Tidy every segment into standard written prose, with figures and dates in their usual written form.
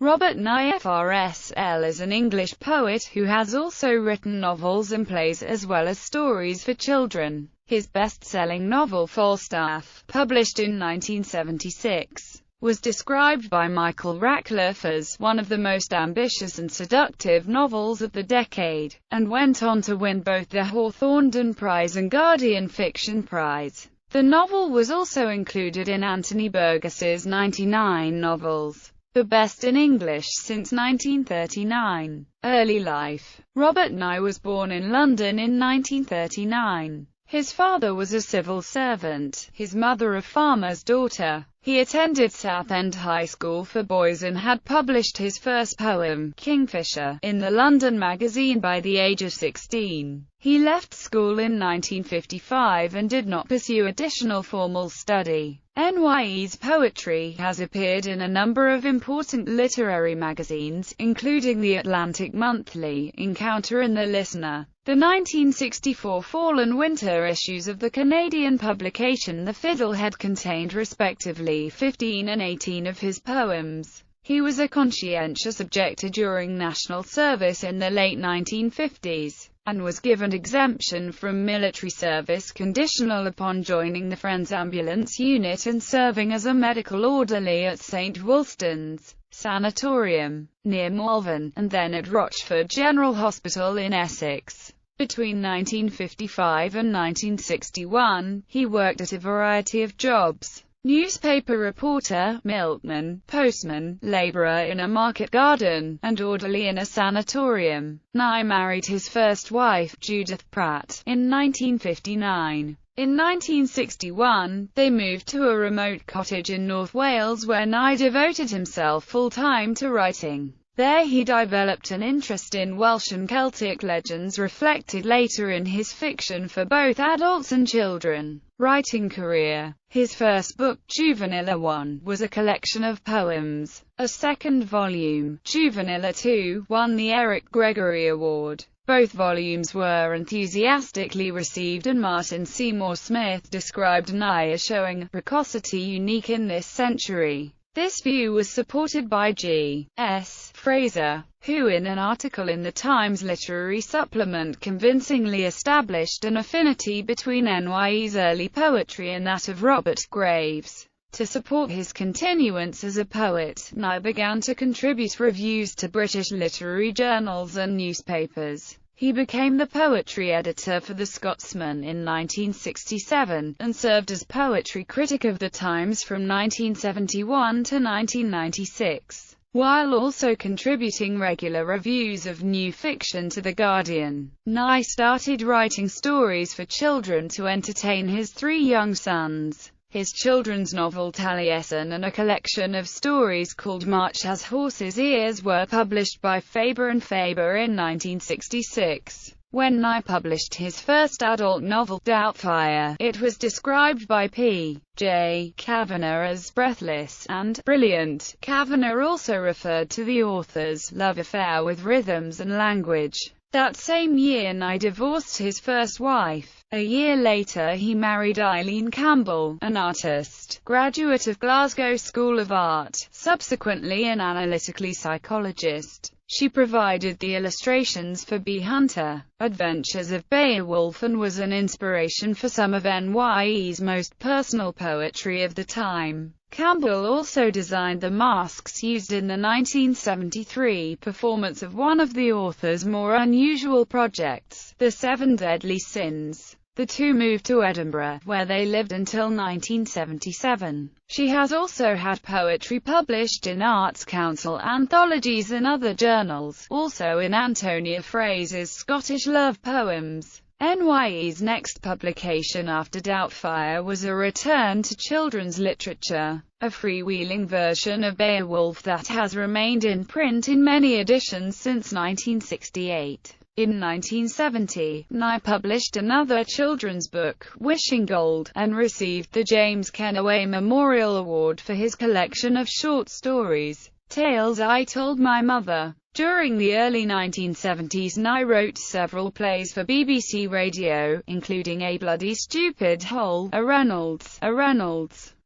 Robert Nye FRSL is an English poet who has also written novels and plays as well as stories for children. His best-selling novel Falstaff, published in 1976, was described by Michael Ratcliffe as one of the most ambitious and seductive novels of the decade, and went on to win both the Hawthornden Prize and Guardian Fiction Prize. The novel was also included in Anthony Burgess's 99 novels, the best in English since 1939. Early life. Robert Nye was born in London in 1939. His father was a civil servant, his mother a farmer's daughter. He attended Southend High School for Boys and had published his first poem, Kingfisher, in the London Magazine by the age of 16. He left school in 1955 and did not pursue additional formal study. Nye's poetry has appeared in a number of important literary magazines, including The Atlantic Monthly, Encounter and The Listener. The 1964 fall and winter issues of the Canadian publication The Fiddlehead contained respectively 15 and 18 of his poems. He was a conscientious objector during national service in the late 1950s, and was given exemption from military service conditional upon joining the Friends Ambulance Unit and serving as a medical orderly at St Wulstan's Sanatorium, near Malvern, and then at Rochford General Hospital in Essex. Between 1955 and 1961, he worked at a variety of jobs: newspaper reporter, milkman, postman, labourer in a market garden, and orderly in a sanatorium. Nye married his first wife, Judith Pratt, in 1959. In 1961, they moved to a remote cottage in North Wales where Nye devoted himself full-time to writing. There he developed an interest in Welsh and Celtic legends reflected later in his fiction for both adults and children. Writing career. His first book, Juvenile 1, was a collection of poems. A second volume, Juvenile 2, won the Eric Gregory Award. Both volumes were enthusiastically received, and Martin Seymour Smith described Nye as showing precocity unique in this century. This view was supported by G.S. Fraser, who in an article in the Times Literary Supplement convincingly established an affinity between Nye's early poetry and that of Robert Graves. To support his continuance as a poet, Nye began to contribute reviews to British literary journals and newspapers. He became the poetry editor for The Scotsman in 1967, and served as poetry critic of The Times from 1971 to 1996, while also contributing regular reviews of new fiction to The Guardian. Nye started writing stories for children to entertain his 3 young sons. His children's novel Taliesin and a collection of stories called March Has Horse's Ears were published by Faber and Faber in 1966. When Nye published his first adult novel, Doubtfire, it was described by P. J. Kavanagh as breathless and brilliant. Kavanagh also referred to the author's love affair with rhythms and language. That same year Nye divorced his first wife. A year later he married Eileen Campbell, an artist, graduate of Glasgow School of Art, subsequently an analytical psychologist. She provided the illustrations for Bee Hunter, Adventures of Beowulf, and was an inspiration for some of Nye's most personal poetry of the time. Campbell also designed the masks used in the 1973 performance of one of the author's more unusual projects, The Seven Deadly Sins. The two moved to Edinburgh, where they lived until 1977. She has also had poetry published in Arts Council anthologies and other journals, also in Antonia Fraser's Scottish Love Poems. Nye's next publication after Doubtfire was a return to children's literature, a freewheeling version of Beowulf that has remained in print in many editions since 1968. In 1970, Nye published another children's book, Wishing Gold, and received the James Kennaway Memorial Award for his collection of short stories, Tales I Told My Mother. During the early 1970s, Nye wrote several plays for BBC Radio, including A Bloody Stupid Hole, a Reynolds,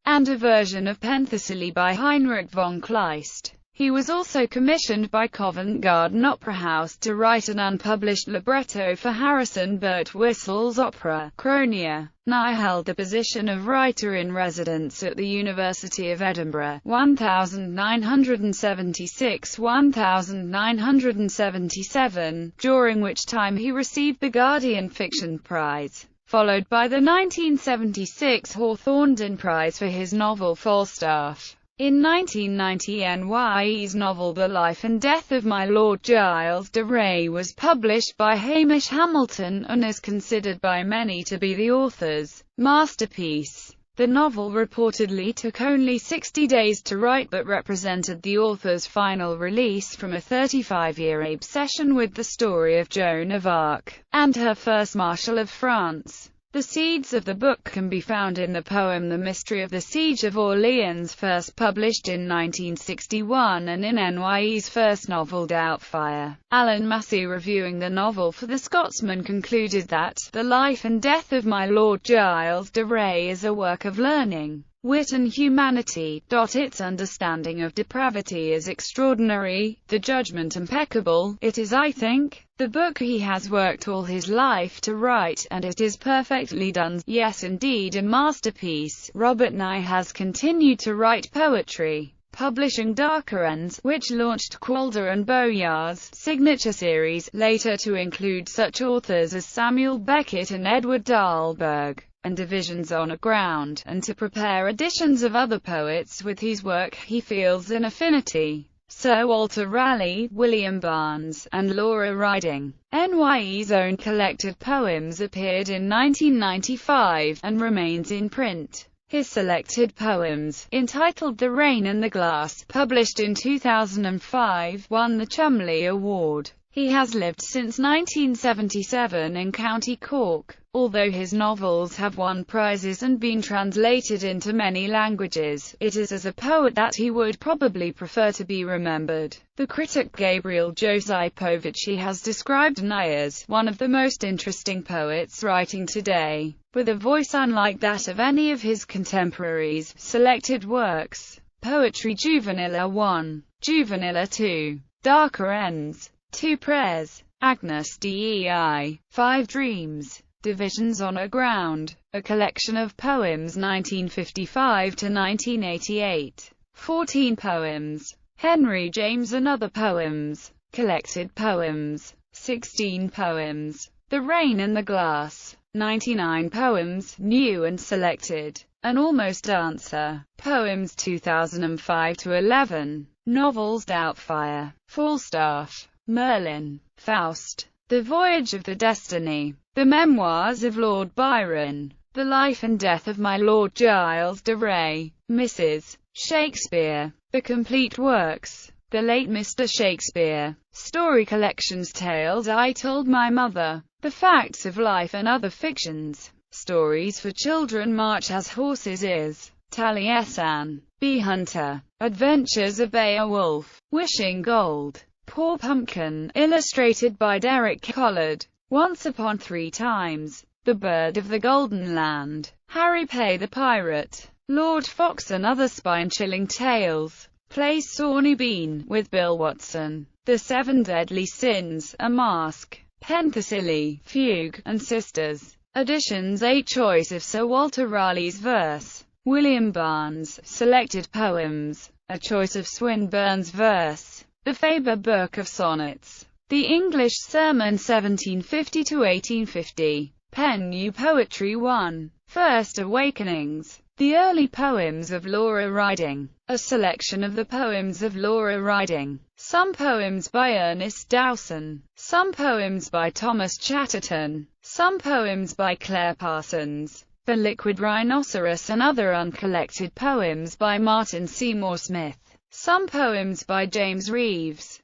and a version of Penthesilea by Heinrich von Kleist. He was also commissioned by Covent Garden Opera House to write an unpublished libretto for Harrison Birtwistle's opera, Cronia. Nye held the position of writer-in-residence at the University of Edinburgh, 1976–1977, during which time he received the Guardian Fiction Prize, followed by the 1976 Hawthornden Prize for his novel Falstaff. In 1990, NYE's novel The Life and Death of My Lord Giles de Rey was published by Hamish Hamilton and is considered by many to be the author's masterpiece. The novel reportedly took only 60 days to write but represented the author's final release from a 35-year obsession with the story of Joan of Arc and her first Marshal of France. The seeds of the book can be found in the poem The Mystery of the Siege of Orleans, first published in 1961, and in NYE's first novel Doubtfire. Alan Massey, reviewing the novel for The Scotsman, concluded that The Life and Death of My Lord Giles de Rey is a work of learning, wit and humanity. Its understanding of depravity is extraordinary, the judgment impeccable. It is, I think, the book he has worked all his life to write, and it is perfectly done. Yes, indeed, a masterpiece. Robert Nye has continued to write poetry, publishing Darker Ends, which launched Calder and Boyar's signature series, later to include such authors as Samuel Beckett and Edward Dahlberg, and Divisions on a Ground, and to prepare editions of other poets with whose work he feels an affinity. Sir Walter Raleigh, William Barnes, and Laura Riding. NYE's own collected poems appeared in 1995, and remains in print. His selected poems, entitled The Rain and the Glass, published in 2005, won the Chumley Award. He has lived since 1977 in County Cork. Although his novels have won prizes and been translated into many languages, it is as a poet that he would probably prefer to be remembered. The critic Gabriel Josipovici has described Nye as one of the most interesting poets writing today, with a voice unlike that of any of his contemporaries. Selected works: Poetry Juvenile 1, Juvenile 2, Darker Ends, 2 Prayers, Agnus Dei, 5 Dreams, Divisions on a Ground, a collection of poems 1955 to 1988, 14 poems, Henry James and Other Poems, collected poems, 16 poems, The Rain and the Glass, 99 poems, new and selected, An Almost Answer, poems 2005 to 11, novels Doubtfire, Falstaff, Merlin, Faust, The Voyage of the Destiny, The Memoirs of Lord Byron, The Life and Death of My Lord Giles de Rey, Mrs. Shakespeare, The Complete Works, The Late Mr. Shakespeare, Story Collections, Tales I Told My Mother, The Facts of Life and Other Fictions, Stories for Children, March as Horses Is, Taliesin, Bee Hunter, Adventures of Beowulf, Wishing Gold, Poor Pumpkin, illustrated by Derek Collard, Once Upon 3 Times, The Bird of the Golden Land, Harry Pay the Pirate, Lord Fox and Other Spine-Chilling Tales, Plays Sawney Bean, with Bill Watson, The 7 Deadly Sins, A Mask, Penthesilea, Fugue, and Sisters. Editions. A choice of Sir Walter Raleigh's verse, William Barnes, selected poems, a choice of Swinburne's verse, The Faber Book of Sonnets, The English Sermon 1750 to 1850, Penn New Poetry 1, First Awakenings, The Early Poems of Laura Riding, a selection of the poems of Laura Riding, some poems by Ernest Dowson, some poems by Thomas Chatterton, some poems by Claire Parsons, The Liquid Rhinoceros and other uncollected poems by Martin Seymour Smith, some poems by James Reeves,